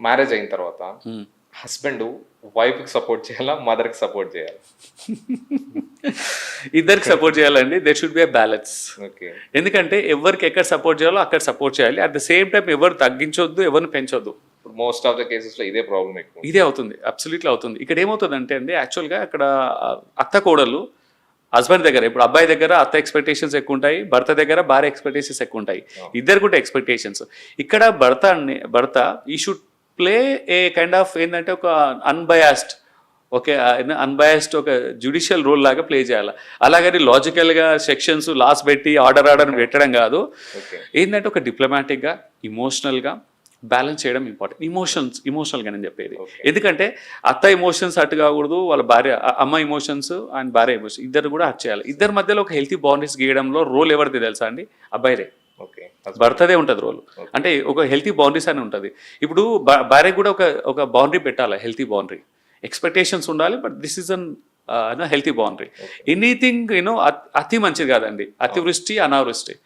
Marriage అయిన తర్వాత husband wife కి సపోర్ట్ చేయాలా, మదర్ కి సపోర్ట్ చేయాలి? ఇద్దరికి సపోర్ట్ చేయాలండి. There should be a balance. Okay. ఎందుకంటే ఎవరికి ఎక్కడ సపోర్ట్ చేయాలో అక్కడ సపోర్ట్ చేయాలి. అట్ ద సేమ్ టైం ఎవరు తగ్గించొద్దు, ఎవరిని పెంచొద్దు. మోస్ట్ ఆఫ్ ద కేసెస్ లో ఇదే ప్రాబ్లం ఎక్కువ. ఇదే అవుతుంది, అబ్సల్యూట్లీ అవుతుంది. ఇక్కడ ఏమవుతుంది అంటే అండి, యాక్చువల్గా అక్కడ అత్త కోడలు హస్బెండ్ దగ్గర, ఇప్పుడు అబ్బాయి దగ్గర అత్త ఎక్స్పెక్టేషన్స్ ఎక్కువ ఉంటాయి, భర్త దగ్గర భార్య ఎక్స్పెక్టేషన్స్ ఎక్కువ ఉంటాయి. ఇద్దరు కూడా ఎక్స్పెక్టేషన్స్. ఇక్కడ భర్త ఈ should play A kind of ఏంటంటే ఒక అన్బయాస్డ్, ఓకే, అన్బయాస్డ్ ఒక జ్యుడిషియల్ రోల్ లాగా ప్లే చేయాలి. అలాగని లాజికల్గా సెక్షన్స్ లాస్ పెట్టి ఆర్డర్ పెట్టడం కాదు. ఏంటంటే ఒక డిప్లొమాటిక్గా, ఇమోషనల్గా బ్యాలెన్స్ చేయడం ఇంపార్టెంట్. ఇమోషనల్గా నేను చెప్పేది. ఎందుకంటే అత్త ఎమోషన్స్ అటు కాకూడదు, వాళ్ళ భార్య అమ్మ ఎమోషన్స్ అండ్ భార్య ఎమోషన్స్ ఇద్దరు కూడా అటు చేయాలి. ఇద్దరి మధ్యలో ఒక హెల్తీ బౌండరీస్ గీయడంలో రోల్ ఎవరిది తెలుసా అండి? అబ్బాయిదే. భర్తదే ఉంటుంది రోల్. అంటే ఒక హెల్తీ బౌండరీస్ అని ఉంటుంది. ఇప్పుడు భార్య కూడా ఒక బౌండరీ పెట్టాలి, హెల్తీ బౌండరీ. ఎక్స్పెక్టేషన్స్ ఉండాలి, but this is an healthy boundary. Anything అతి మంచిది కాదండి. అతివృష్టి అనావృష్టి